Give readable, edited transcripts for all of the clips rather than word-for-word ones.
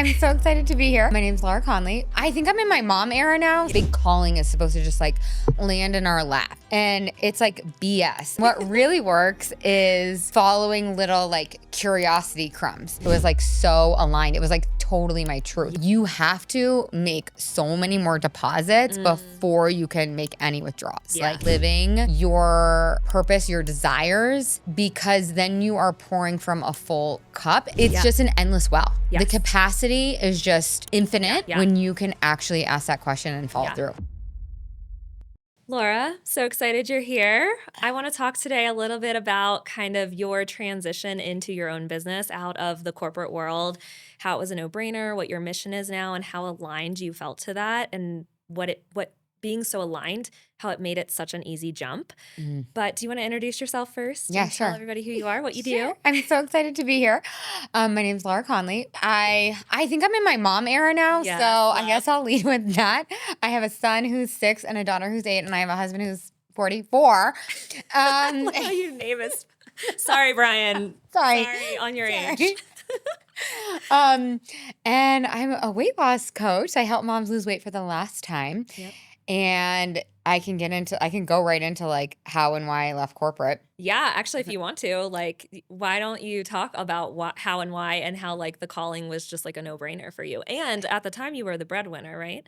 I'm so excited to be here. My name's Conley. I think I'm in my mom era now. Big calling is supposed to just like land in our lap. And it's like BS. What really works is following little like curiosity crumbs. It was like so aligned. It was like totally my truth. You have to make so many more deposits before you can make any withdrawals. Yeah. Like living your purpose, your desires, because then you are pouring from a full cup. It's just an endless well. Yes. The capacity is just infinite Yeah. when you can actually ask that question and follow through. Laura, so excited you're here. I want to talk today a little bit about kind of your transition into your own business out of the corporate world, how it was a no-brainer, what your mission is now, and how aligned you felt to that, and what being so aligned, how it made it such an easy jump. But do you want to introduce yourself first? Yeah, and sure. Tell everybody who you are, what you Sure. do. I'm so excited to be here. My name's Conley. I think I'm in my mom era now, Yes, so I love. guess I'll lead with that. I have a son who's 6 and a daughter who's 8, and I have a husband who's 44. Look how your name is. Sorry, Brian. Sorry. on your Sorry. age. And I'm a weight loss coach. I help moms lose weight for the last time. Yep. And I can go right into like how and why I left corporate. Yeah, actually, if you want to, like, why don't you talk about how and why, and how like the calling was just like a no-brainer for you? And at the time, you were the breadwinner, right?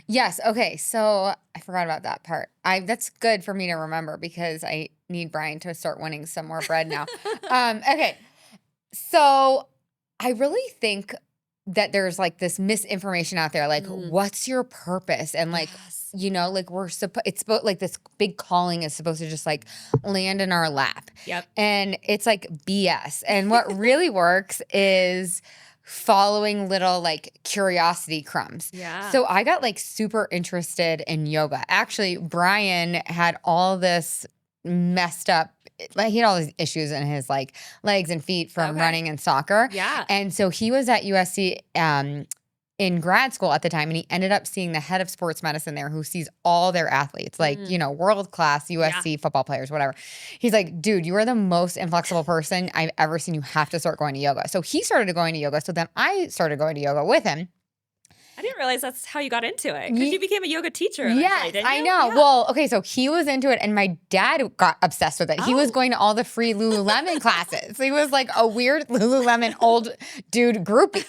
Yes. Okay. So I forgot about that part. That's good for me to remember because I need Brian to start winning some more bread now. Okay. So I really think that there's like this misinformation out there, like what's your purpose? And like, you know, like like this big calling is supposed to just like land in our lap. Yep. And it's like BS. And what really works is following little like curiosity crumbs. Yeah. So I got like super interested in yoga. Actually, Brian had all this messed up, like he had all these issues in his like legs and feet from running and soccer. Yeah. And so he was at USC in grad school at the time, and he ended up seeing the head of sports medicine there who sees all their athletes, like, you know, world-class USC football players, whatever. He's like, dude, you are the most inflexible person I've ever seen. You have to start going to yoga. So he started going to yoga. So then I started going to yoga with him. I didn't realize that's how you got into it, because you became a yoga teacher eventually, Yes, didn't I you? know. Yeah. Well, okay, so he was into it, and my dad got obsessed with it. He was going to all the free Lululemon classes. He was like a weird Lululemon old dude groupie.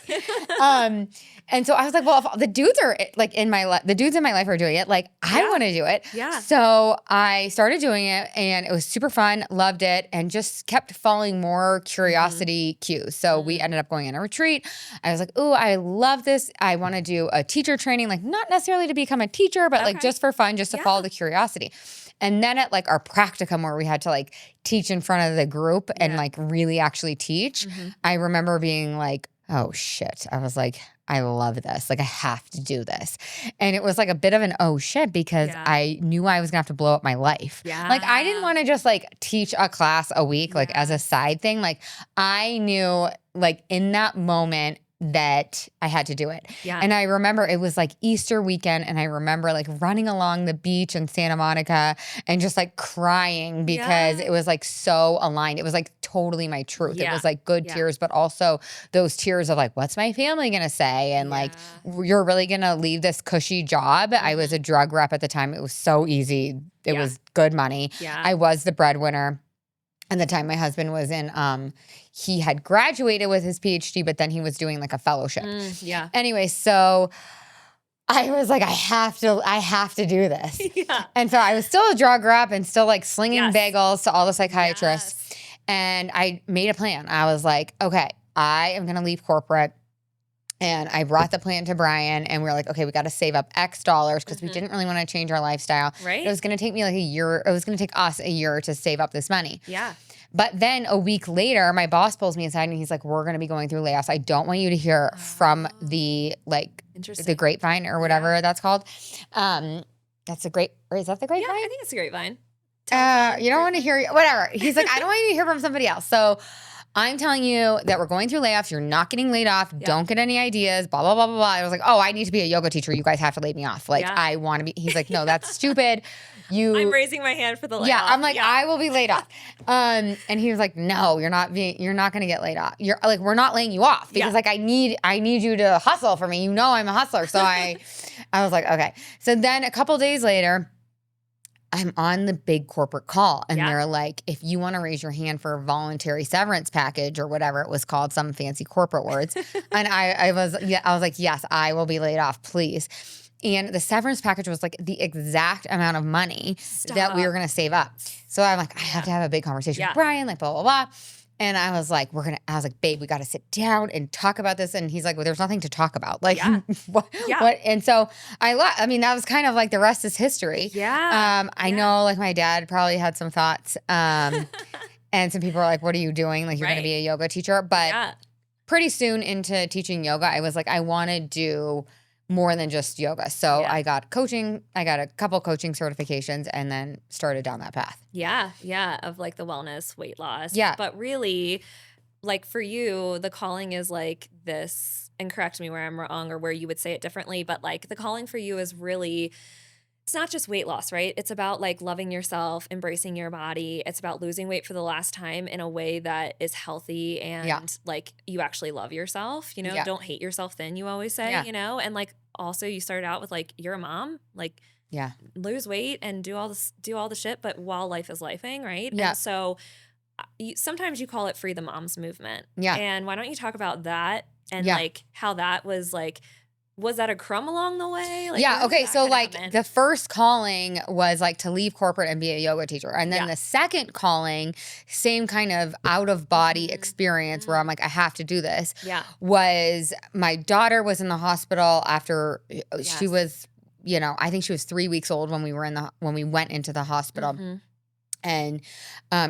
And so I was like, well, if the dudes are like the dudes in my life are doing it, like I want to do it. Yeah. So I started doing it, and it was super fun, loved it, and just kept following more curiosity cues. So we ended up going on a retreat. I was like, ooh, I love this. I want to do a teacher training, like not necessarily to become a teacher, but like just for fun, just to follow the curiosity. And then at like our practicum where we had to like teach in front of the group and like really actually teach, I remember being like, oh shit. I was like, I love this. Like I have to do this. And it was like a bit of an oh shit because I knew I was gonna have to blow up my life. Yeah. Like I didn't want to just like teach a class a week like as a side thing. Like I knew like in that moment that I had to do it. Yeah. And I remember it was like Easter weekend, and I remember like running along the beach in Santa Monica and just like crying because it was like so aligned. It was like totally my truth. It was like good tears, but also those tears of like, what's my family gonna say? And like, you're really gonna leave this cushy job. I was a drug rep at the time. It was so easy. It was good money. Yeah. I was the breadwinner. And the time my husband was in, he had graduated with his PhD, but then he was doing like a fellowship. Yeah. Anyway, so I was like, I have to do this. And so I was still a drug rep and still like slinging bagels to all the psychiatrists. And I made a plan. I was like, okay, I am going to leave corporate. And I brought the plan to Brian, and we were like, okay, we got to save up X dollars because we didn't really want to change our lifestyle. Right. It was going to take me like a year. It was going to take us a year to save up this money. Yeah. But then a week later, my boss pulls me aside and he's like, we're going to be going through layoffs. I don't want you to hear from the the grapevine or whatever that's called. That's a great, or is that the grapevine? Yeah, I think it's a grapevine. You don't want to hear, whatever. He's like, I don't want you to hear from somebody else. So I'm telling you that we're going through layoffs. You're not getting laid off. Yeah. Don't get any ideas, blah, blah, blah, blah, blah. I was like, oh, I need to be a yoga teacher. You guys have to lay me off. Like, Yeah. I want to be. He's like, no, that's stupid. I'm raising my hand for the layoff. Yeah, I'm like, I will be laid off. And he was like, no, you're not going to get laid off. You're like, we're not laying you off because like I need you to hustle for me. You know, I'm a hustler. So I was like, okay. So then a couple days later, I'm on the big corporate call and they're like, if you want to raise your hand for a voluntary severance package or whatever it was called, some fancy corporate words. And I was like, yes, I will be laid off, please. And the severance package was like the exact amount of money that we were going to save up. So I'm like, I have to have a big conversation with Brian, like blah, blah, blah. And I was like, I was like, babe, we got to sit down and talk about this. And he's like, well, there's nothing to talk about. Like, what? And so I mean, that was kind of like the rest is history. Yeah. I know like my dad probably had some thoughts. And some people are like, what are you doing? Like, you're going to be a yoga teacher. But pretty soon into teaching yoga, I was like, I want to do more than just yoga. So I got coaching. I got a couple coaching certifications and then started down that path. Yeah. Yeah. Of like the wellness, weight loss. Yeah. But really, like for you, the calling is like this, and correct me where I'm wrong or where you would say it differently, but like the calling for you is really, it's not just weight loss, right? It's about like loving yourself, embracing your body. It's about losing weight for the last time in a way that is healthy and like you actually love yourself, you know, don't hate yourself thin, you always say, you know, and like also you started out with like, you're a mom, like lose weight and do all the shit, but while life is lifing, right? Yeah. And so sometimes you call it Free the Moms movement. Yeah. And why don't you talk about that and like how that was like, was that a crumb along the way? Like, okay. So like the first calling was like to leave corporate and be a yoga teacher. And then the second calling, same kind of out of body experience where I'm like, I have to do this. Was my daughter was in the hospital after she was, you know, I think she was 3 weeks old when we went into the hospital. And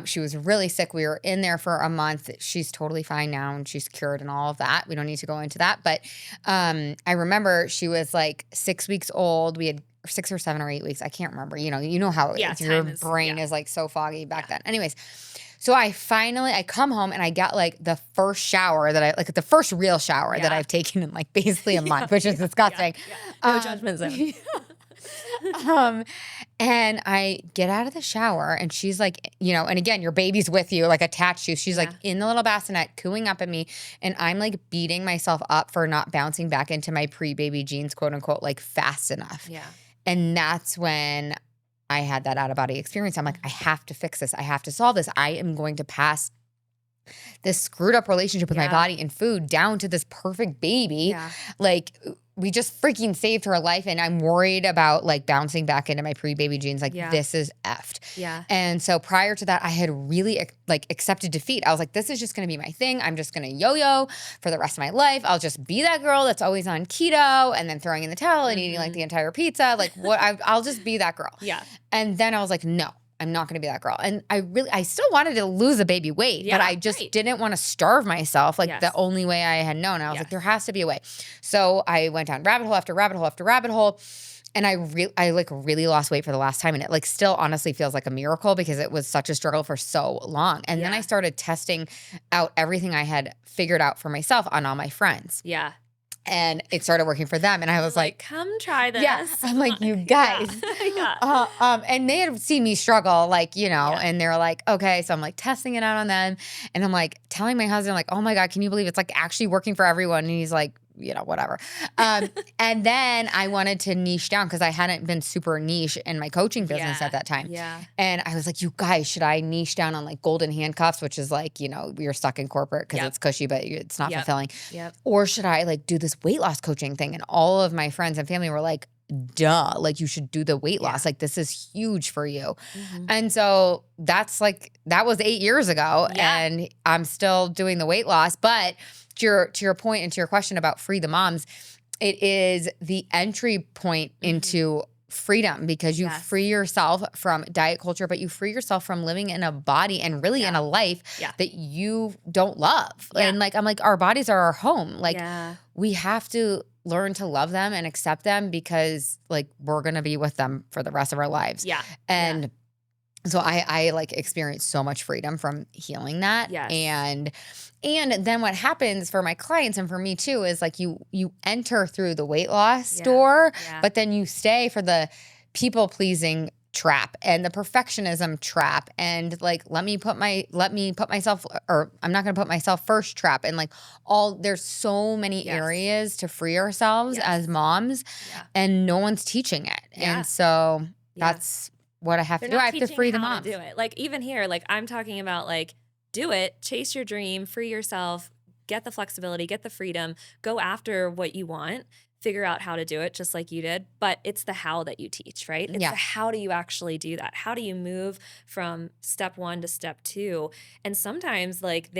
she was really sick. We were in there for a month. She's totally fine now and she's cured and all of that. We don't need to go into that. But I remember she was like 6 weeks old. We had 6 or 7 or 8 weeks. I can't remember. You know how it is. Your brain is like so foggy back then. Anyways, so I come home and I got like the first shower the first real shower that I've taken in like basically a month, which is disgusting. No judgment zone. And I get out of the shower and she's like, you know, and again, your baby's with you, like attached to you. She's like in the little bassinet cooing up at me. And I'm like beating myself up for not bouncing back into my pre-baby jeans, quote unquote, like fast enough. Yeah. And that's when I had that out of body experience. I'm like, I have to fix this. I have to solve this. I am going to pass this screwed up relationship with my body and food down to this perfect baby. Like, we just freaking saved her life and I'm worried about like bouncing back into my pre-baby jeans. Like this is effed. Yeah. And so prior to that, I had really like accepted defeat. I was like, this is just going to be my thing. I'm just going to yo-yo for the rest of my life. I'll just be that girl that's always on keto and then throwing in the towel and eating like the entire pizza. Like I'll just be that girl. Yeah. And then I was like, no. I'm not going to be that girl. And I still wanted to lose a baby weight, but I just didn't want to starve myself like the only way I had known. I was like, there has to be a way. So I went down rabbit hole after rabbit hole after rabbit hole. And I like really lost weight for the last time. And it like still honestly feels like a miracle because it was such a struggle for so long. And then I started testing out everything I had figured out for myself on all my friends. Yeah. And it started working for them. And I was like, come try this. Yeah. I'm like, you guys. And they had seen me struggle, like, you know, and they're like, okay. So I'm like testing it out on them. And I'm like telling my husband, like, oh my God, can you believe it's like actually working for everyone? And he's like, you know, whatever. And then I wanted to niche down because I hadn't been super niche in my coaching business at that time. Yeah. And I was like, you guys, should I niche down on like golden handcuffs, which is like, you know, you're stuck in corporate because it's cushy, but it's not fulfilling. Or should I like do this weight loss coaching thing? And all of my friends and family were like, duh, like you should do the weight loss. Like this is huge for you. And so that was 8 years ago and I'm still doing the weight loss, but to your point and to your question about Free the Moms, it is the entry point into freedom because you free yourself from diet culture, but you free yourself from living in a body and really in a life that you don't love. And like, I'm like, our bodies are our home. Like we have to learn to love them and accept them because like we're going to be with them for the rest of our lives. And So I like experienced so much freedom from healing that. Yes. And then what happens for my clients and for me too is like you enter through the weight loss Yeah. door, Yeah. but then you stay for the people pleasing trap and the perfectionism trap and like let me put myself, or I'm not going to put myself first trap, and like there's so many Yes. areas to free ourselves Yes. as moms, Yeah. and no one's teaching it. Yeah. And so Yeah. that's what I have They're to do. not I have to teaching free the how moms. to do it. Like even here, like I'm talking about like do it, chase your dream, free yourself, get the flexibility, get the freedom, go after what you want, figure out how to do it just like you did. But it's the how that you teach, right? It's Yeah. the how do you actually do that? How do you move from step 1 to step 2? And sometimes like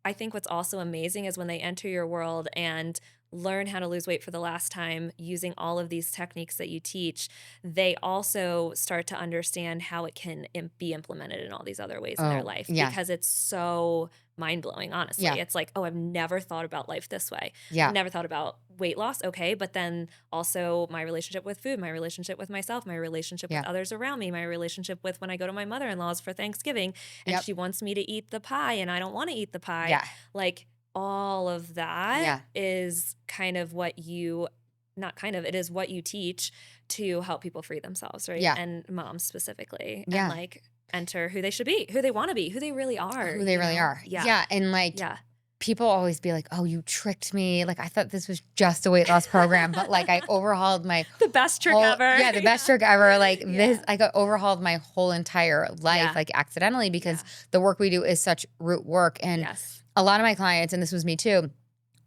I think what's also amazing is when they enter your world and learn how to lose weight for the last time using all of these techniques that you teach, they also start to understand how it can be implemented in all these other ways in their life, yeah. because it's so mind-blowing, honestly. Yeah. It's like, oh, I've never thought about life this way. Yeah. I've never thought about weight loss. Okay. But then also my relationship with food, my relationship with myself, my relationship Yeah. with others around me, my relationship with when I go to my mother-in-law's for Thanksgiving and Yep. she wants me to eat the pie and I don't want to eat the pie. Yeah. Like all of that Yeah. is kind of what you, not kind of, it is what you teach to help people free themselves, right? Yeah. And moms specifically. Yeah. And like enter who they should be, who they want to be, who they really are. Who they really are. Yeah. Yeah. And like Yeah. people always be like, oh, you tricked me. Like I thought this was just a weight loss program, but like I overhauled my The best trick ever. Yeah, the best trick ever. Like Yeah. I got overhauled my whole entire life, Yeah. like accidentally, because Yeah. the work we do is such root work. And Yes. a lot of my clients, and this was me too,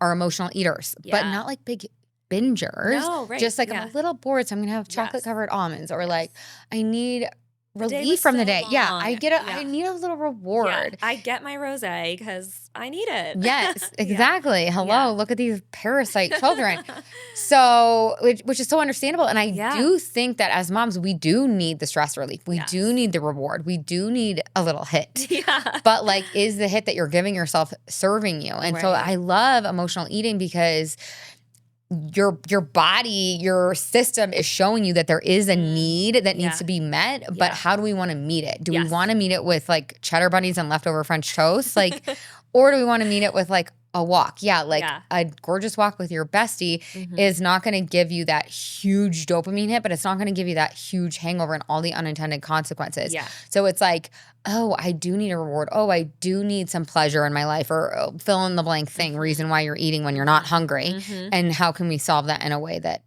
are emotional eaters, but Yeah. not like big bingers. No, right. Just like Yeah. I'm a little bored, so I'm gonna have chocolate covered almonds, or like I need The day relief was from the so day. Yeah, long. I Yeah. need a little reward. Yeah. I get my rosé because I need it. Yes, Yeah. exactly. Hello, Yeah. look at these parasite children. So, which is so understandable. And I Yeah. do think that as moms, we do need the stress relief. We Yes. do need the reward. We do need a little hit. Yeah. But like, is the hit that you're giving yourself serving you? And so Right. I love emotional eating because your body, your system is showing you that there is a need that Yeah. needs to be met, but Yeah. how do we want to meet it? Do Yes. we want to meet it with like cheddar bunnies and leftover French toast? Like, or do we want to meet it with like a walk? Yeah, like Yeah. a gorgeous walk with your bestie Mhm. is not going to give you that huge dopamine hit, but it's not going to give you that huge hangover and all the unintended consequences. Yeah. So it's like, oh, I do need a reward. Oh, I do need some pleasure in my life, or fill in the blank thing, reason why you're eating when you're not hungry. Mhm. And how can we solve that in a way that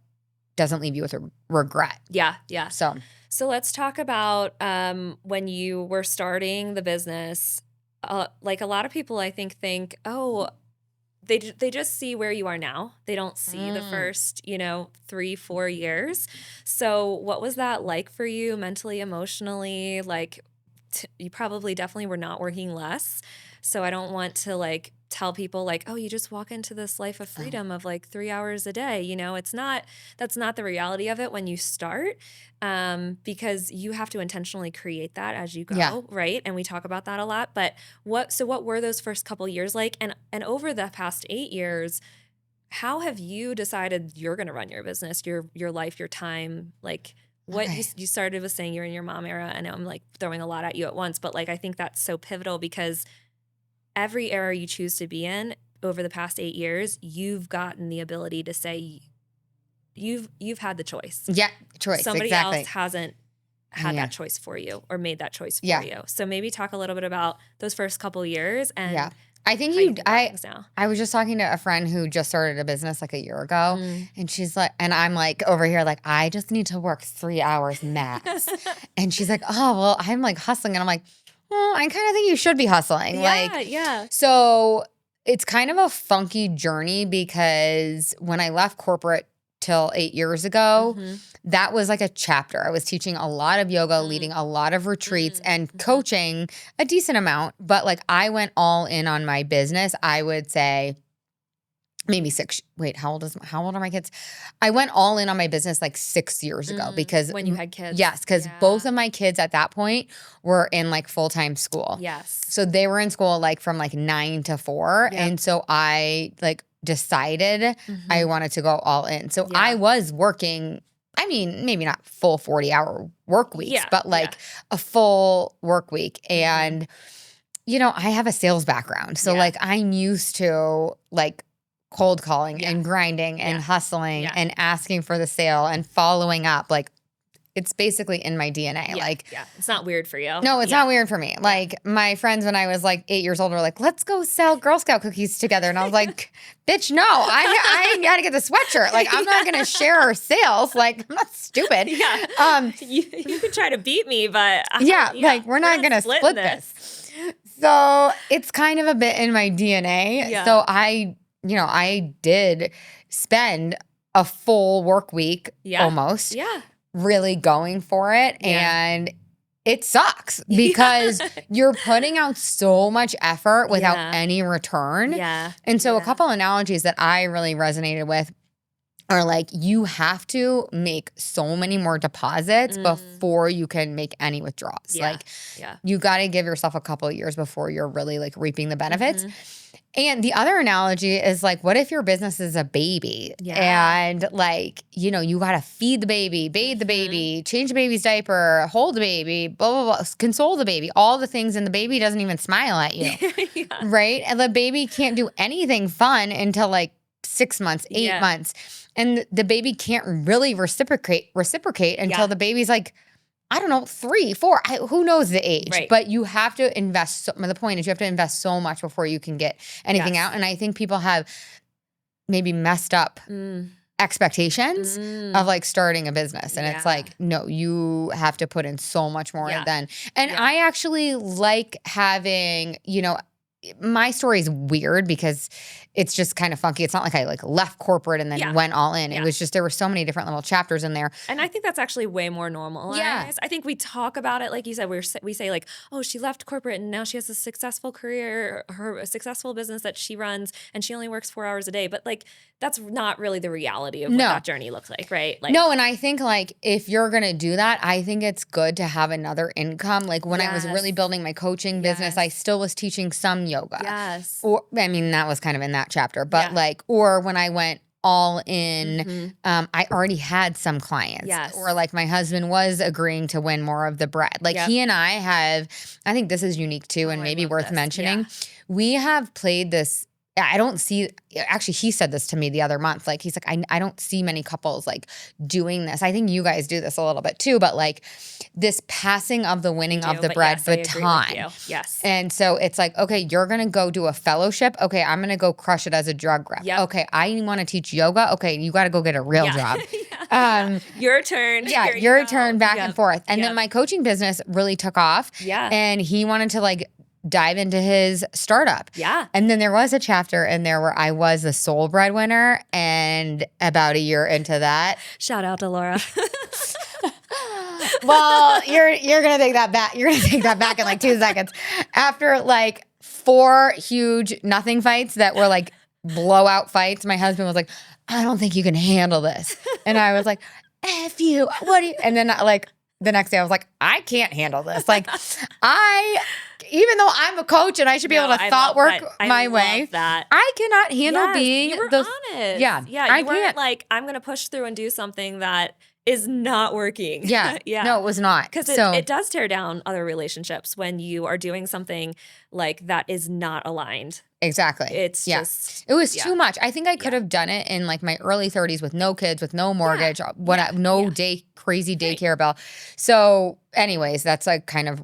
doesn't leave you with a regret? Yeah. Yeah. So let's talk about when you were starting the business. Like a lot of people, I think, oh, they just see where you are now. They don't see the first, 3-4 years. So what was that like for you mentally, emotionally? Like you probably definitely were not working less. So I don't want to like tell people like, oh, you just walk into this life of freedom of like 3 hours a day. That's not the reality of it when you start, because you have to intentionally create that as you go. Yeah. Right. And we talk about that a lot, but what were those first couple years like? And over the past 8 years, how have you decided you're going to run your business, your life, your time? Like what you started with saying you're in your mom era. I know I'm like throwing a lot at you at once, but like, I think that's so pivotal because every era you choose to be in over the past 8 years, you've gotten the ability to say you've had the choice. yeah, choice. Somebody exactly. else hasn't had Yeah. that choice for you or made that choice for Yeah. you. So maybe talk a little bit about those first couple years and Yeah. I think how you think about things now. I was just talking to a friend who just started a business like a year ago, and she's like, and I'm like over here, like, I just need to work 3 hours max. And she's like, oh, well, I'm like hustling. And I'm like, well, I kind of think you should be hustling. Yeah. So it's kind of a funky journey because when I left corporate till 8 years ago, that was like a chapter. I was teaching a lot of yoga, leading a lot of retreats and coaching a decent amount. But like I went all in on my business. I would say maybe how old are my kids? I went all in on my business like 6 years ago because when you had kids. Yes, because both of my kids at that point were in like full-time school. Yes. So they were in school like from like 9 to 4. Yep. And so I like decided I wanted to go all in. So Yeah. I was working, mean, maybe not full 40-hour work weeks, Yeah, but like a full work week. And, I have a sales background. So like I'm used to like cold calling and grinding and hustling and asking for the sale and following up. Like it's basically in my DNA. It's not weird for you. No, it's not weird for me. Like my friends, when I was like 8 years old, were like, let's go sell Girl Scout cookies together. And I was like, bitch, no, I got to get the sweatshirt. Like I'm not going to share our sales. Like I'm not stupid. Yeah. You can try to beat me, but like we're not going to split this. So it's kind of a bit in my DNA. Yeah. So I did spend a full work week almost. Yeah. Really going for it. And it sucks because you're putting out so much effort without any return. Yeah. And so a couple analogies that I really resonated with are like, you have to make so many more deposits before you can make any withdrawals. Like you got to give yourself a couple of years before you're really like reaping the benefits. And the other analogy is like, what if your business is a baby and like, you got to feed the baby, bathe the baby, change the baby's diaper, hold the baby, blah, blah, blah, console the baby, all the things. And the baby doesn't even smile at you. Right. And the baby can't do anything fun until like 6 months, 8 months. And the baby can't really reciprocate until the baby's like, I don't know, 3, 4, who knows the age, but you have to invest. The point is you have to invest so much before you can get anything out. And I think people have maybe messed up expectations of like starting a business. And it's like, no, you have to put in so much more than, and I actually like having, my story is weird because it's just kind of funky. It's not like I like left corporate and then went all in. It was just, there were so many different little chapters in there. And I think that's actually way more normalized. Yeah. I think we talk about it, like you said, we say like, oh, she left corporate and now she has a successful career, a successful business that she runs and she only works 4 hours a day. But like, that's not really the reality of what that journey looks like, right? Like, no, and I think like if you're going to do that, I think it's good to have another income. Like when I was really building my coaching business, I still was teaching some yoga. Yes. Or, I mean, that was kind of in that chapter, but like, or when I went all in, I already had some clients. Yes. Or like my husband was agreeing to win more of the bread. Like he and I have, I think this is unique too and maybe worth mentioning. Yeah. We have played this, I don't see, actually he said this to me the other month. Like he's like, I don't see many couples like doing this. I think you guys do this a little bit too, but like this passing of the winning of the bread baton. Yes. And so it's like, okay, you're going to go do a fellowship. Okay, I'm going to go crush it as a drug rep. Yep. Okay, I want to teach yoga. Okay, you got to go get a real job. Your turn. Yeah, your turn back and forth. And then my coaching business really took off. Yeah. And he wanted to like dive into his startup. Yeah. And then there was a chapter in there where I was the sole breadwinner, and about a year into that. Shout out to Laura. Well, you're gonna take that back. You're gonna take that back in like 2 seconds. After like 4 huge nothing fights that were like blowout fights, my husband was like, I don't think you can handle this. And I was like, F you. What do you? And then like the next day I was like, I can't handle this. Like even though I'm a coach and I should be able to thought work my way, I cannot handle being you were honest. Yeah. Yeah. You weren't like, I'm going to push through and do something that is not working. Yeah. No, it was not. Because it does tear down other relationships when you are doing something like that is not aligned. Exactly. It's just, it was too much. I think I could have done it in like my early 30s with no kids, with no mortgage, no crazy daycare bill. So anyways, that's like kind of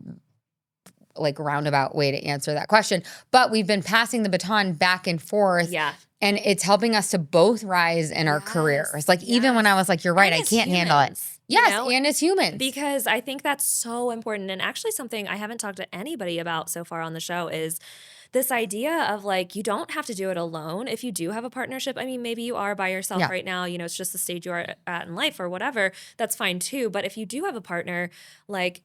like roundabout way to answer that question. But we've been passing the baton back and forth. Yeah. And it's helping us to both rise in our careers. Like even when I was like, you're right, I can't handle it. Yes, and as humans. Because I think that's so important. And actually something I haven't talked to anybody about so far on the show is this idea of like, you don't have to do it alone. If you do have a partnership, I mean, maybe you are by yourself right now, it's just the stage you're at in life or whatever, that's fine too. But if you do have a partner, like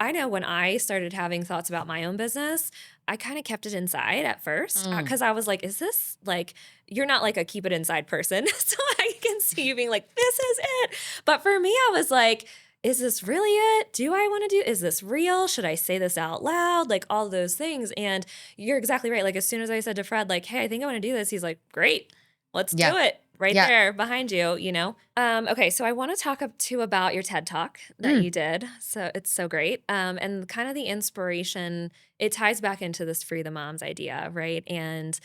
I know when I started having thoughts about my own business, I kind of kept it inside at first because I was like, is this like, you're not like a keep it inside person. So I can see you being like, this is it. But for me, I was like, is this really it? Do I want to is this real? Should I say this out loud? Like all those things. And you're exactly right. Like as soon as I said to Fred, like, hey, I think I want to do this. He's like, great. Let's do it. right Yeah. there behind you, you know? Okay, so I want to talk too about your TED Talk that you did. So it's so great. And kind of the inspiration, it ties back into this Free the Moms idea, right? And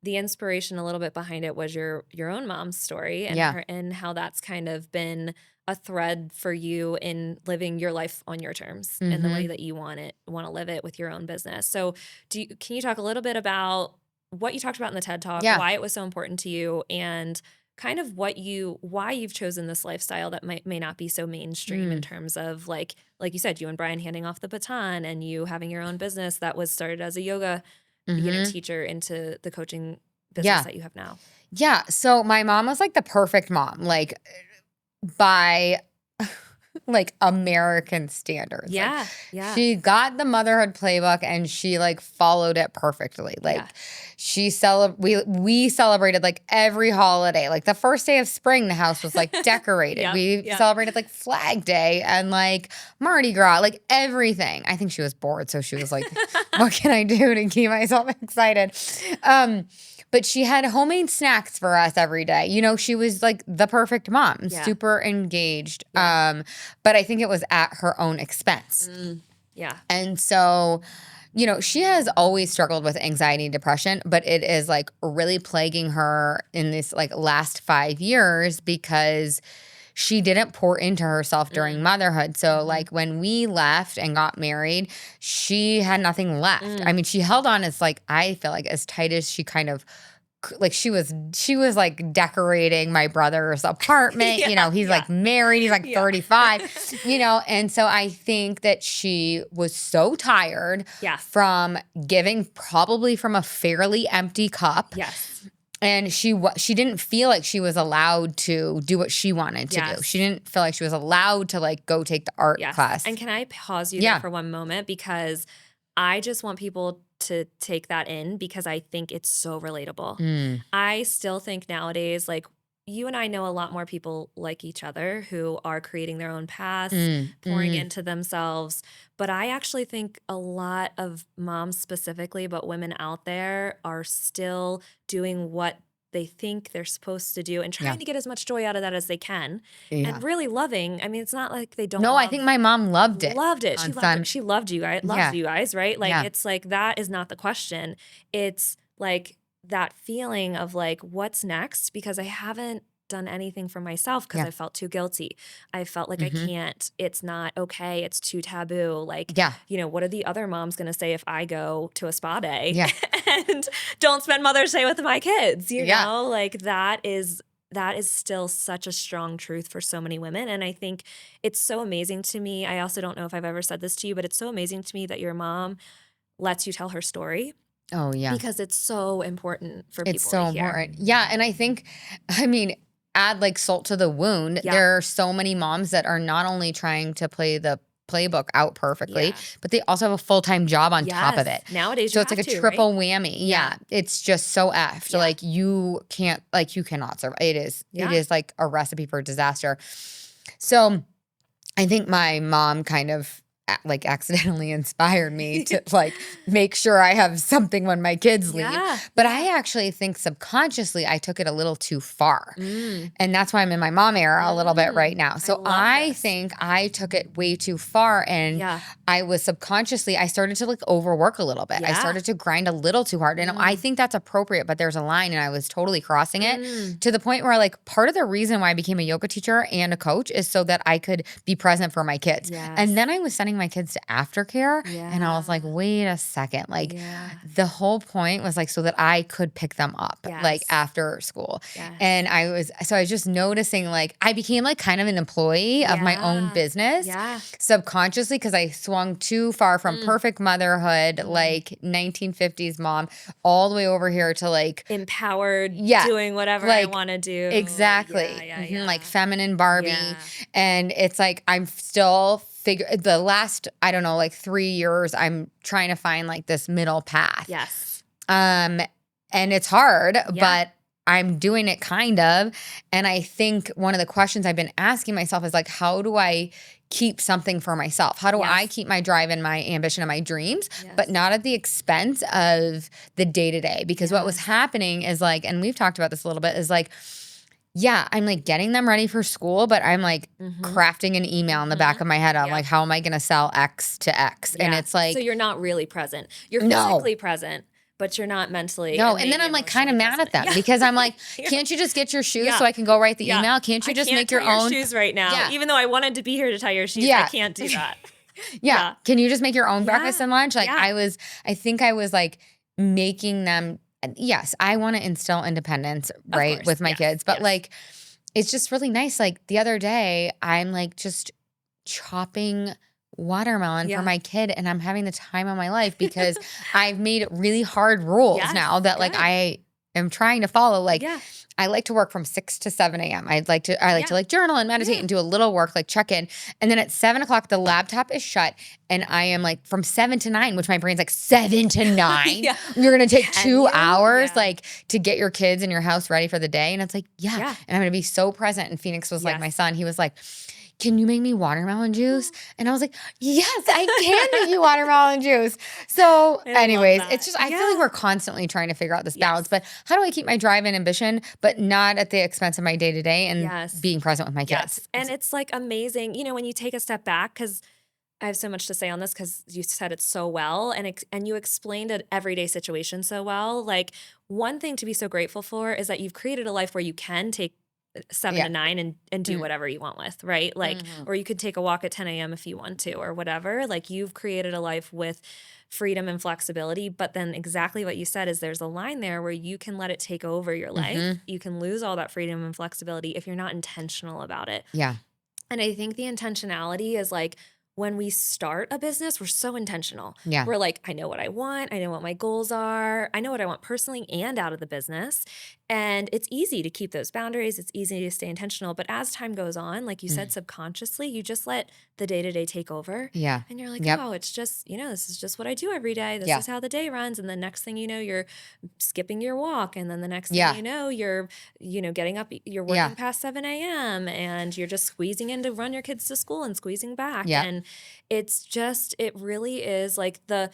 the inspiration a little bit behind it was your own mom's story and Yeah. her and how that's kind of been a thread for you in living your life on your terms in the way that you want to live it with your own business. So can you talk a little bit about what you talked about in the TED Talk, Yeah. why it was so important to you, and kind of why you've chosen this lifestyle that may not be so mainstream in terms of like you said, you and Brian handing off the baton and you having your own business that was started as a yoga teacher into the coaching business Yeah. that you have now. Yeah. So my mom was like the perfect mom, like by like American standards. Like, Yeah. Yeah. she got the motherhood playbook and she like followed it perfectly. Like we celebrated like every holiday. Like the first day of spring, the house was like decorated. Yep, We yep. celebrated like Flag Day and like Mardi Gras, like everything. I think she was bored, so she was like, "What can I do to keep myself excited?" But she had homemade snacks for us every day. You know, she was like the perfect mom, Yeah. super engaged. Yeah. But I think it was at her own expense. Yeah. And so, you know, she has always struggled with anxiety and depression, but it is like really plaguing her in this like last 5 years because she didn't pour into herself during motherhood. So like when we left and got married, she had nothing left. I mean, she held on as like, I feel like as tight as she kind of like she was like decorating my brother's apartment. You know, he's like married, he's like 35, you know, and so I think that she was so tired from giving probably from a fairly empty cup. Yes. And she didn't feel like she was allowed to do what she wanted to do. She didn't feel like she was allowed to like go take the art class. And can I pause you there for one moment? Because I just want people to take that in because I think it's so relatable. I still think nowadays, like you and I know a lot more people like each other who are creating their own paths, pouring into themselves. But I actually think a lot of moms specifically, but women out there are still doing what they think they're supposed to do and trying to get as much joy out of that as they can and really loving. I mean, it's not like they don't. No, I think my mom loved it. Loved it. She loved it. She loved you guys. Loves you guys, right? Like it's like that is not the question. It's like that feeling of like, what's next? Because I haven't done anything for myself because I felt too guilty. I felt like I can't. It's not okay. It's too taboo. Like, you know, what are the other moms going to say if I go to a spa day and don't spend Mother's Day with my kids? You know, like that is still such a strong truth for so many women. And I think it's so amazing to me. I also don't know if I've ever said this to you, but it's so amazing to me that your mom lets you tell her story. Oh, yeah. Because it's so important for people It's so to hear. important. Yeah. And I think, I mean, add like salt to the wound. There are so many moms that are not only trying to play the playbook out perfectly, but they also have a full-time job on top of it. Nowadays, so it's like a triple whammy. Yeah. It's just so effed. Like you cannot survive. It is like a recipe for disaster. So I think my mom kind of like accidentally inspired me to like make sure I have something when my kids leave. But I actually think subconsciously I took it a little too far. And that's why I'm in my mom era a little bit right now. So I think I took it way too far and I was subconsciously, I started to like overwork a little bit. I started to grind a little too hard. And I think that's appropriate, but there's a line and I was totally crossing it to the point where like part of the reason why I became a yoga teacher and a coach is so that I could be present for my kids. And then I was sending my kids to aftercare and I was like, wait a second. Like the whole point was like so that I could pick them up like after school. And I was just noticing like I became like kind of an employee of my own business subconsciously because I swung too far from perfect motherhood, like 1950s mom, all the way over here to like empowered, doing whatever like, I want to do. Exactly. Like feminine Barbie. And it's like I'm still the last, I don't know, like 3 years, I'm trying to find like this middle path. And it's hard, but I'm doing it kind of. And I think one of the questions I've been asking myself is like, how do I keep something for myself? How do I keep my drive and my ambition and my dreams, but not at the expense of the day-to-day? Because what was happening is like, and we've talked about this a little bit, is like, Yeah, I'm like getting them ready for school, but I'm like crafting an email in the back of my head. I'm like, how am I going to sell X to X? And it's like, so you're not really present. You're no, physically present, but you're not mentally. no. And And then maybe I'm like kind of emotionally mad at them present. because I'm like, Yeah. can't you just get your shoes Yeah. so I can go write the Yeah. email? Can't you just can't make your tie own shoes right now? Yeah. Even though I wanted to be here to tie your shoes, Yeah. I can't do that. Yeah. Can you just make your own breakfast Yeah. and lunch? Like Yeah. I think I was like making them, yes, I want to instill independence, right, course. with my Yes. kids. But Yes. like, it's just really nice. Like the other day, I'm like just chopping watermelon for my kid and I'm having the time of my life because I've made really hard rules Yes. now that like Good. I am trying to follow. Like Yeah. I like to work from 6 to 7 a.m. I like to like journal and meditate Yeah. and do a little work, like check in. And then at 7 o'clock, the laptop is shut. And I am like from 7 to 9, which my brain's like 7 to 9. Yeah. You're going to take Can 2 you? hours Yeah. like to get your kids and your house ready for the day. And it's like, yeah. Yeah. And I'm going to be so present. And Phoenix was like Yes. my son. He was like, can you make me watermelon juice? And I was like, yes, I can make you watermelon juice. So I anyways, love it's that. just, I feel like we're constantly trying to figure out this balance, Yes. but how do I keep my drive and ambition, but not at the expense of my day to day and Yes. being present with my kids? Yes. And it's like amazing, you know, when you take a step back, because I have so much to say on this because you said it so well and you explained an everyday situation so well. Like one thing to be so grateful for is that you've created a life where you can take 7 to 9 and do whatever you want with, right? Like, or you could take a walk at 10 a.m. if you want to, or whatever. Like you've created a life with freedom and flexibility. But then exactly what you said is there's a line there where you can let it take over your life. You can lose all that freedom and flexibility if you're not intentional about it. Yeah. And I think the intentionality is like, when we start a business, we're so intentional. Yeah. We're like, I know what I want. I know what my goals are. I know what I want personally and out of the business. And it's easy to keep those boundaries. It's easy to stay intentional. But as time goes on, like you said, subconsciously, you just let the day-to-day take over. Yeah. And you're like, oh, it's just, you know, this is just what I do every day. This is how the day runs. And the next thing you know, you're skipping your walk. And then the next thing you know, you're, you know, getting up, you're working past 7 a.m. and you're just squeezing in to run your kids to school and squeezing back. And it's just, it really is like the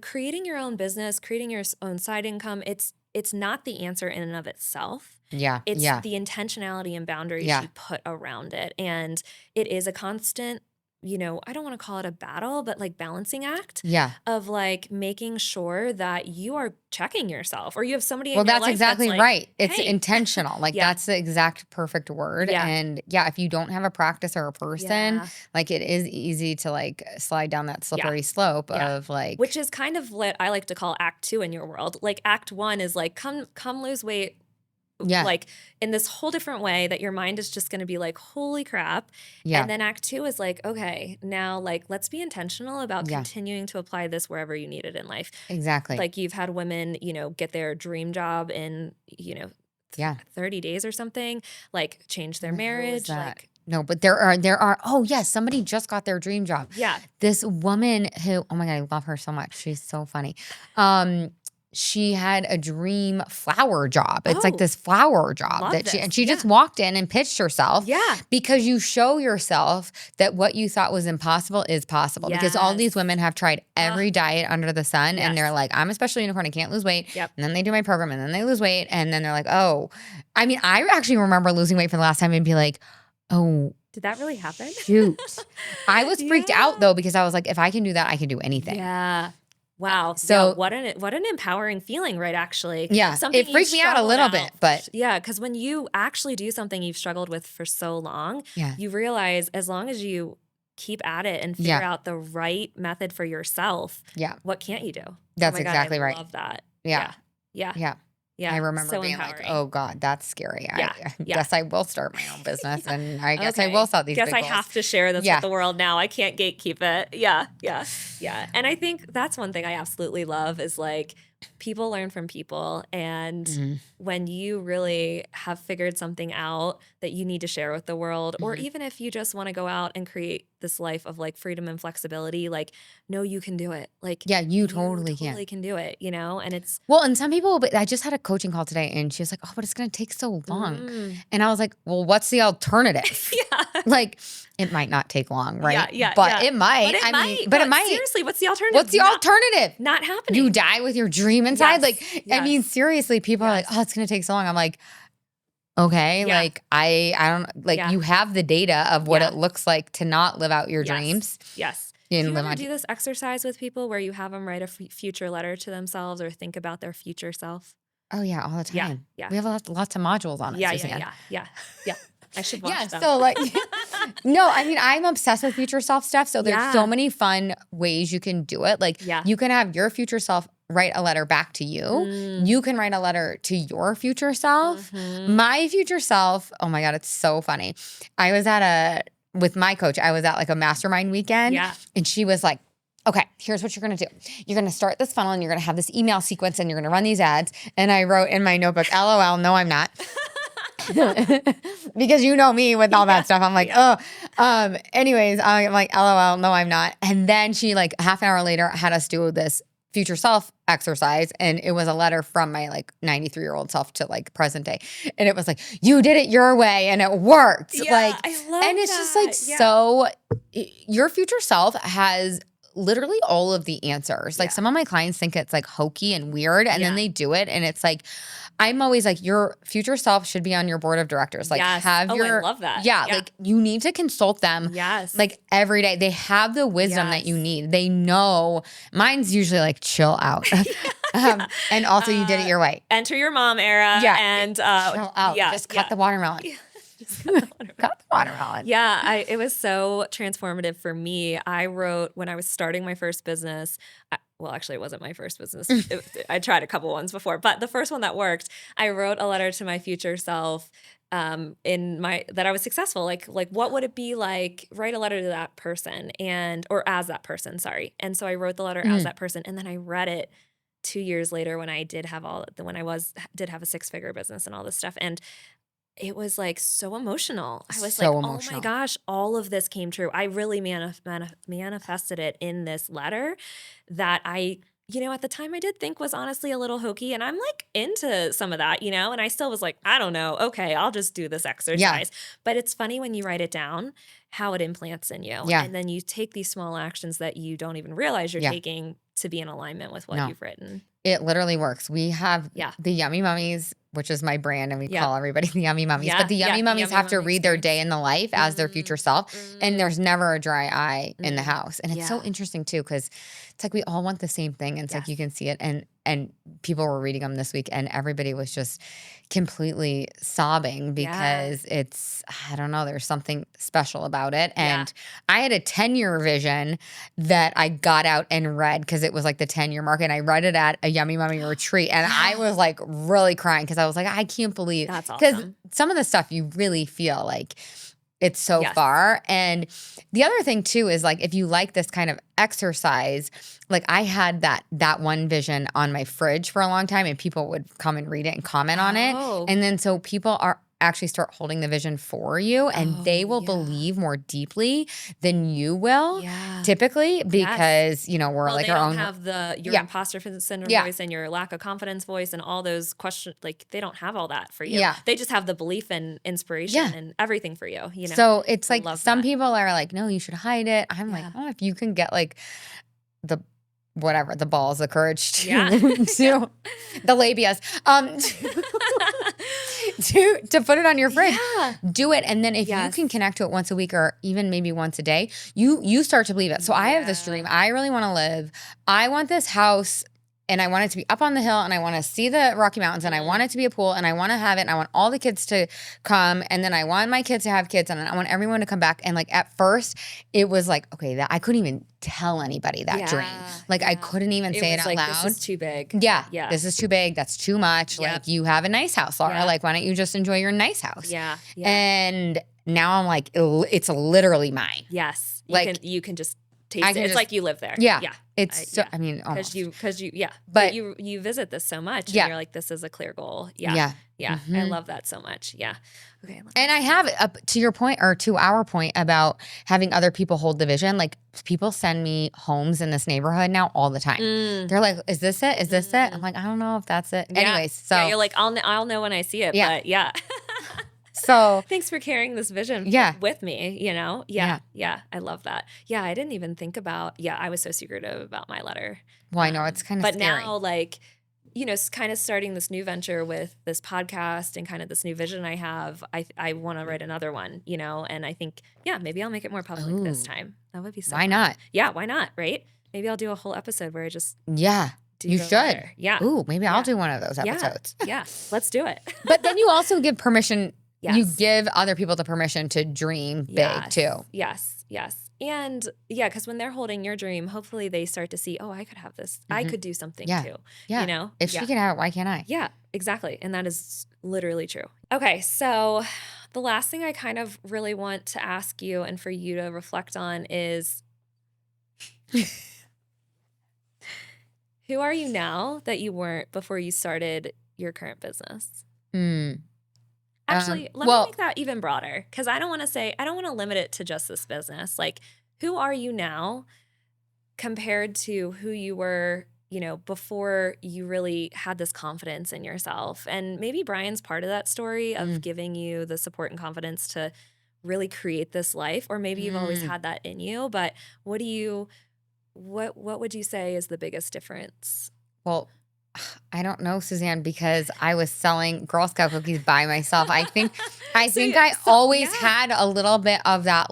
creating your own business, creating your own side income. It's not the answer in and of itself. Yeah. It's the intentionality and boundaries you put around it. And it is a constant, you know, I don't want to call it a battle, but like balancing act of like making sure that you are checking yourself or you have somebody in your life that's exactly that's like, right. It's hey. intentional. Like that's the exact perfect word. And if you don't have a practice or a person, like it is easy to like slide down that slippery slope of like. Which is kind of what I like to call act 2 in your world. Like act 1 is like, come lose weight. Like in this whole different way that your mind is just going to be like, holy crap. And then act 2 is like, okay, now like, let's be intentional about continuing to apply this wherever you need it in life. Exactly. Like you've had women, you know, get their dream job in, you know, 30 days or something, like change their marriage. Like, no, but there are, oh yes, somebody just got their dream job. Yeah. This woman who, oh my God, I love her so much. She's so funny. She had a dream flower job. It's like this flower job that she just walked in and pitched herself. Yeah. Because you show yourself that what you thought was impossible is possible. Because all these women have tried every diet under the sun and they're like, I'm a special unicorn, I can't lose weight. Yep. And then they do my program and then they lose weight. And then they're like, oh, I mean, I actually remember losing weight for the last time and be like, oh, did that really happen? shoot. I was freaked out though, because I was like, if I can do that, I can do anything. Yeah. Wow. So what an empowering feeling, right? Actually. Yeah. Something it freaked me out a little bit, but yeah. Cause when you actually do something you've struggled with for so long, you realize as long as you keep at it and figure out the right method for yourself, what can't you do? That's oh my exactly God, right. I love that. Yeah. Yeah. I remember so being empowering. like, oh God, that's scary. I guess I will start my own business and I guess I Okay. will sell these Guess big I goals. have to share this with the world now. I can't gatekeep it. Yeah. And I think that's one thing I absolutely love is like people learn from people. And when you really have figured something out that you need to share with the world, or even if you just want to go out and create this life of like freedom and flexibility, like, no, you can do it. Like, you totally can do it, you know? And it's well, and some people, but I just had a coaching call today and she was like, oh, but it's going to take so long. And I was like, well, what's the alternative? Like, it might not take long, right? But it might. But it might. Seriously, what's the alternative? What's the alternative? Not happening. You die with your dream inside. Yes. Like, I mean, seriously, people are like, oh, it's going to take so long. I'm like, Okay. Yeah. Like I don't like Yeah. you have the data of what Yeah. it looks like to not live out your Yes. dreams. Yes. And Do you live ever on. do this exercise with people where you have them write a future letter to themselves or think about their future self? Oh yeah, all the Yeah. time. Yeah. We have lots of modules on it, Yeah. Suzanne. Yeah. I should watch Yeah, them. so like no, I mean I'm obsessed with future self stuff. So there's so Yeah. many fun ways you can do it. Like Yeah. you can have your future self write a letter back to you. Mm. You can write a letter to your future self. Mhm. My future self, oh my God, it's so funny. I was with my coach, I was at like a mastermind weekend Yeah. and she was like, okay, here's what you're going to do. You're going to start this funnel and you're going to have this email sequence and you're going to run these ads. And I wrote in my notebook, LOL, no, I'm not. Because you know me with all that stuff. I'm like, anyways, I'm like, LOL, no, I'm not. And then she like half an hour later had us do this future self exercise. And it was a letter from my like 93-year-old self to like present day. And it was like, you did it your way and it worked. Yeah, like, I love and it's just like, that. Yeah. so your future self has literally all of the answers. Like some of my clients think it's like hokey and weird and then they do it. And it's like, I'm always like, your future self should be on your board of directors. Like have I love that. Yeah, like you need to consult them. Yes. Like every day. They have the wisdom that you need. They know. Mine's usually like chill out. And also you did it your way. Enter your mom era. Yeah. And Chill out. Just cut the watermelon. Cut the watermelon. Yeah, it was so transformative for me. I wrote when I was starting my first business. Well, actually, it wasn't my first business. I tried a couple ones before, but the first one that worked, I wrote a letter to my future self that I was successful. Like what would it be like? Write a letter to that person or as that person. Sorry. And so I wrote the letter as that person, and then I read it 2 years later when I did have a 6-figure business and all this stuff. And it was like so emotional. I was So like, emotional. oh my gosh, all of this came true. I really manifested it in this letter that at the time I did think was honestly a little hokey. And I'm like into some of that, and I still was like, I don't know. Okay, I'll just do this exercise. Yeah. But it's funny when you write it down, how it implants in you. Yeah. And then you take these small actions that you don't even realize you're taking to be in alignment with what you've written. It literally works. We have the Yummy Mummies, which is my brand, and we call everybody the Yummy Mummies. But the Yummy Mummies have to read their day in the life as their future self, and there's never a dry eye in the house. And it's so interesting too, because it's like we all want the same thing. And it's like you can see it. And people were reading them this week, and everybody was just completely sobbing because I don't know, there's something special about it. And I had a 10-year vision that I got out and read because it was like the 10-year mark. And I read it at a Yummy Mummy retreat. And I was like really crying because I was like, I can't believe. That's Because awesome. some of the stuff you really feel like it's so far. And the other thing too is like, if you like this kind of exercise, like I had that one vision on my fridge for a long time, and people would come and read it and comment on it. And then so people are actually start holding the vision for you, and they will believe more deeply than you will typically, because we're like they our don't own have your imposter syndrome voice and your lack of confidence voice and all those questions. Like they don't have all that for you. They just have the belief and inspiration and everything for you. So it's like some that. people are like, no, you should hide it. I'm like, oh, if you can get like the balls, the courage to the labias, to put it on your fridge, do it. And then if you can connect to it once a week or even maybe once a day, you start to believe it. So I have this dream. I really want to live. I want this house, and I want it to be up on the hill, and I want to see the Rocky Mountains, and I want it to be a pool, and I want to have it, and I want all the kids to come, and then I want my kids to have kids, and I want everyone to come back. And like at first, it was like, okay, that I couldn't even tell anybody that dream. Like I couldn't even say it out loud. This is too big. Yeah. This is too big. That's too much. Like you have a nice house, Laura. Like why don't you just enjoy your nice house? And now I'm like, it's literally mine. Yes. You can just taste it. It's like you live there. Yeah. It's so, I mean, because you but you visit this so much, and you're like, this is a clear goal. I love that so much. Okay. And I have to your point, or to our point about having other people hold the vision. Like people send me homes in this neighborhood now all the time. They're like, is this it? Is this it? I'm like, I don't know if that's it. Anyways, so you're like, I'll know when I see it. But So thanks for carrying this vision with me, Yeah, I love that. Yeah, I didn't even think about, I was so secretive about my letter. Well, I know it's kind of but scary. now like kind of starting this new venture with this podcast and kind of this new vision I have, I want to write another one, and I think, yeah, maybe I'll make it more public this Ooh, time. That would be so why fun. not? Yeah, why not? Right? Maybe I'll do a whole episode where I just Yeah, do you the should. letter. Yeah. Ooh, maybe I'll Yeah. do one of those Yeah. episodes. Yeah. Let's do it. But then you also give permission. You Yes. give other people the permission to dream big Yes. too. Yes. Yes. And yeah, because when they're holding your dream, hopefully they start to see, oh, I could have this. I could do something Yeah. too. Yeah. If Yeah. she can have it, why can't I? Yeah, exactly. And that is literally true. Okay, so the last thing I kind of really want to ask you and for you to reflect on is who are you now that you weren't before you started your current business? Actually, let me make that even broader, because I don't want to limit it to just this business. Like, who are you now compared to who you were, before you really had this confidence in yourself? And maybe Brian's part of that story of giving you the support and confidence to really create this life, or maybe you've always had that in you. But what would you say is the biggest difference? Well, I don't know, Suzanne, because I was selling Girl Scout cookies by myself. I think I always had a little bit of that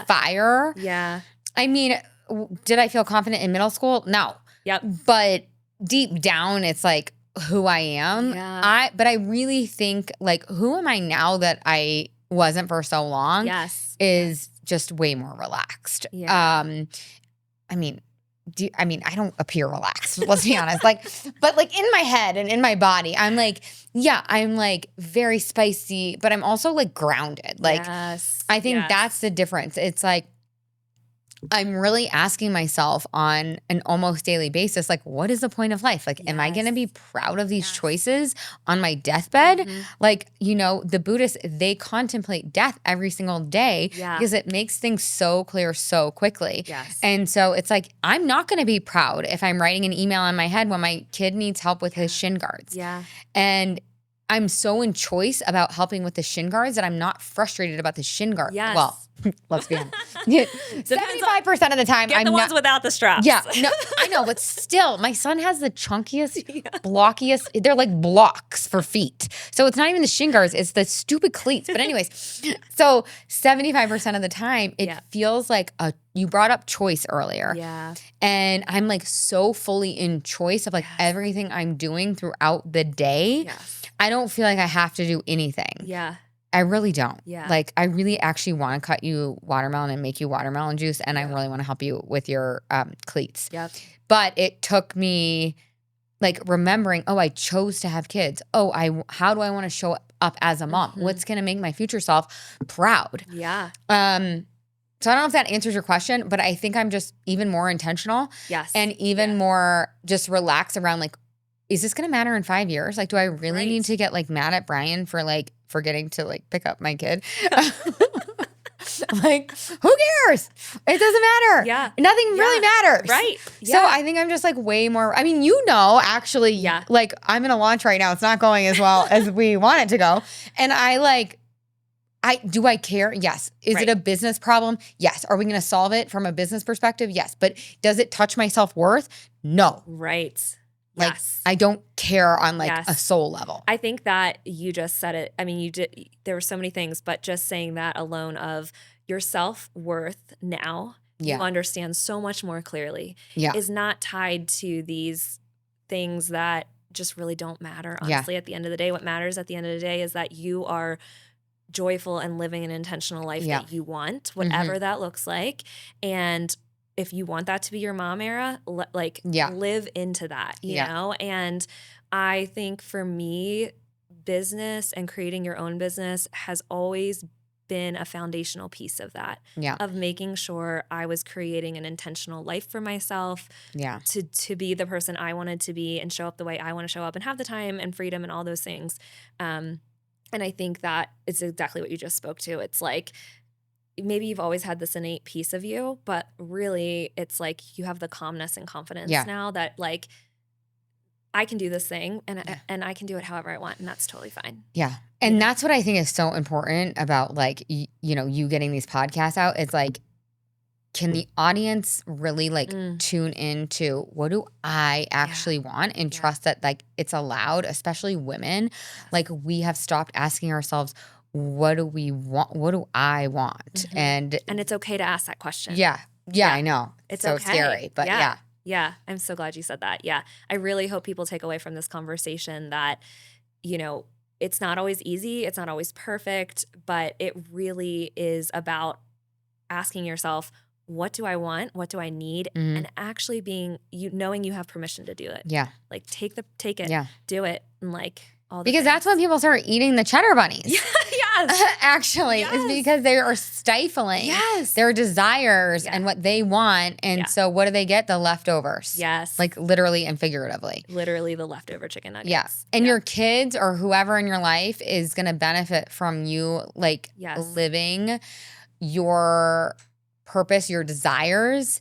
fire. Yeah. I mean, did I feel confident in middle school? No. Yep. But deep down, it's like who I am. Yeah. But I really think who am I now that I wasn't for so long? Yes. Is just way more relaxed. Yeah. I don't appear relaxed, let's be honest. But in my head and in my body, I'm I'm very spicy, but I'm also grounded. Yes. I think that's the difference. It's I'm really asking myself on an almost daily basis, what is the point of life? Am I going to be proud of these choices on my deathbed? The Buddhists, they contemplate death every single day because it makes things so clear so quickly. Yes. And so it's I'm not going to be proud if I'm writing an email in my head when my kid needs help with his shin guards. Yeah. And I'm so in choice about helping with the shin guards that I'm not frustrated about the shin guard. Yes. Well, let's be honest. 75% of the time, Get the ones without the straps. Yeah, no, I know, but still, my son has the chunkiest, blockiest. They're like blocks for feet. So it's not even the shin guards; it's the stupid cleats. But anyways, so 75% of the time, it feels like you brought up choice earlier. Yeah. And I'm so fully in choice of everything I'm doing throughout the day. Yes. I don't feel like I have to do anything. Yeah. I really don't. Yeah. I really actually want to cut you watermelon and make you watermelon juice. And I really want to help you with your cleats. Yep. But it took me remembering, I chose to have kids. How do I want to show up as a mom? What's going to make my future self proud? Yeah. So I don't know if that answers your question, but I think I'm just even more intentional. Yes. And even more just relaxed around is this going to matter in 5 years? Do I really need to get mad at Brian for forgetting to pick up my kid? Who cares? It doesn't matter. Yeah. Nothing really matters. Right. So I think I'm just way more, actually, I'm in a launch right now. It's not going as well as we want it to go. And do I care? Yes. Is it a business problem? Yes. Are we going to solve it from a business perspective? Yes. But does it touch my self-worth? No. Right. Yes. I don't care on a soul level. I think that you just said it. I mean, you did. There were so many things, but just saying that alone of your self-worth now, you understand so much more clearly, is not tied to these things that just really don't matter. Honestly, at the end of the day, what matters at the end of the day is that you are joyful and living an intentional life that you want, whatever that looks like. And if you want that to be your mom era, live into that, you know? And I think for me, business and creating your own business has always been a foundational piece of that, of making sure I was creating an intentional life for myself, to be the person I wanted to be and show up the way I want to show up and have the time and freedom and all those things. And I think that it's exactly what you just spoke to. It's maybe you've always had this innate piece of you, but really it's you have the calmness and confidence now that I can do this thing and I can do it however I want, and that's totally fine. Yeah. And that's what I think is so important about you getting these podcasts out. It's can the audience really like Mm. tune into what do I actually want and Yeah. trust that like it's allowed, especially women. Like we have stopped asking ourselves, what do we want? What do I want? Mhm. And And it's okay to ask that question. yeah, Yeah. I know. It's so okay. scary, but yeah. Yeah. I'm so glad you said that. Yeah. I really hope people take away from this conversation that, you know, it's not always easy. It's not always perfect, but it really is about asking yourself, what do I want? What do I need? Mhm. And actually knowing you have permission to do it. Yeah. Like take it, Yeah. do it. And like all the Because that's when things. people start eating the cheddar bunnies. Yes. Actually, Yes. is because they are stifling Yes. their desires Yeah. and what they want. And Yeah. so what do they get? The leftovers. Yes. Like literally and figuratively. literally the leftover chicken nuggets. Yeah. And your kids or whoever in your life is going to benefit from you like Yes. living your purpose, your desires,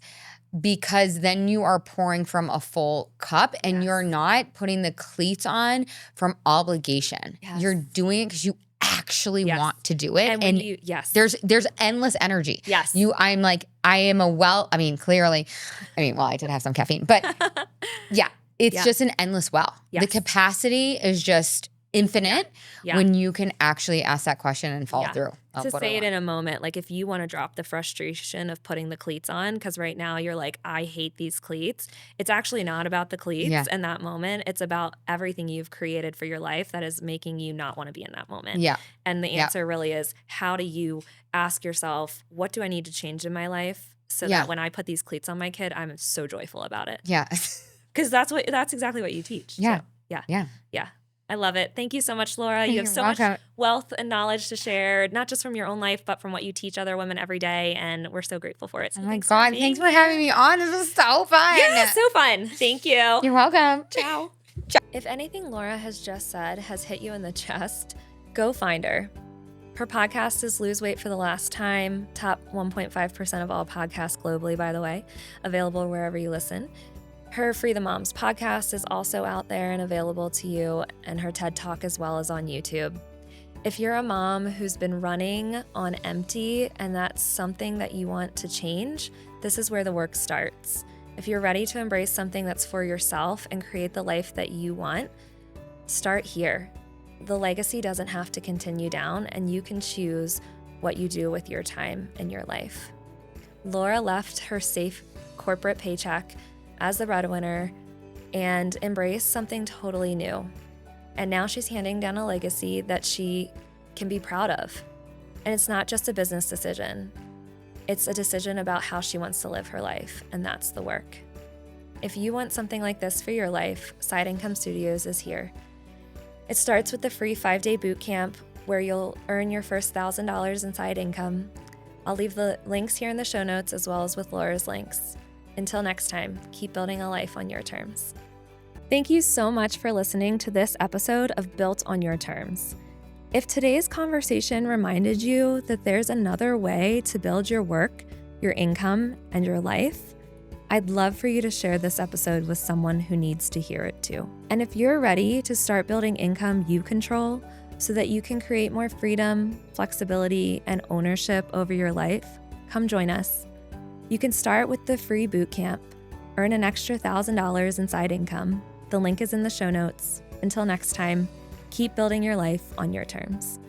because then you are pouring from a full cup and Yes. you're not putting the cleats on from obligation. Yes. You're doing it because you actually Yes. want to do it. And when you, yes. there's endless energy. Yes. Clearly, I did have some caffeine, but yeah, it's Yeah. just an endless well. The Yes. capacity is just infinite Yeah. when you can actually ask that question and follow Yeah. through. To say it in a moment, like if you want to drop the frustration of putting the cleats on, because right now you're like, I hate these cleats. It's actually not about the cleats Yeah. in that moment. It's about everything you've created for your life that is making you not want to be in that moment. Yeah. And the Yeah. answer really is, how do you ask yourself, what do I need to change in my life so Yeah. that when I put these cleats on my kid, I'm so joyful about it? Yeah. Because that's exactly what you teach. Yeah. So, yeah. Yeah. Yeah. I love it. Thank you so much, Laura. You have You're so much welcome. wealth and knowledge to share, not just from your own life, but from what you teach other women every day. And we're so grateful for it. So Oh my thanks God. being Thanks for here. having me on. This was so fun. Yeah, so fun. Thank you. You're welcome. Ciao. If anything Laura has just said has hit you in the chest, go find her. Her podcast is Lose Weight for the Last Time, top 1.5% of all podcasts globally, by the way, available wherever you listen. Her Free the Moms podcast is also out there and available to you, and her TED Talk as well as on YouTube. If you're a mom who's been running on empty and that's something that you want to change, this is where the work starts. If you're ready to embrace something that's for yourself and create the life that you want, start here. The legacy doesn't have to continue down, and you can choose what you do with your time and your life. Laura left her safe corporate paycheck as the breadwinner and embraced something totally new. And now she's handing down a legacy that she can be proud of. And it's not just a business decision. It's a decision about how she wants to live her life, and that's the work. If you want something like this for your life, Side Income Studios is here. It starts with the free 5-day boot camp where you'll earn your first $1,000 in side income. I'll leave the links here in the show notes as well as with Laura's links. Until next time, keep building a life on your terms. Thank you so much for listening to this episode of Built on Your Terms. If today's conversation reminded you that there's another way to build your work, your income, and your life, I'd love for you to share this episode with someone who needs to hear it too. And if you're ready to start building income you control so that you can create more freedom, flexibility, and ownership over your life, come join us. You can start with the free boot camp, earn an extra $1,000 in side income. The link is in the show notes. Until next time, keep building your life on your terms.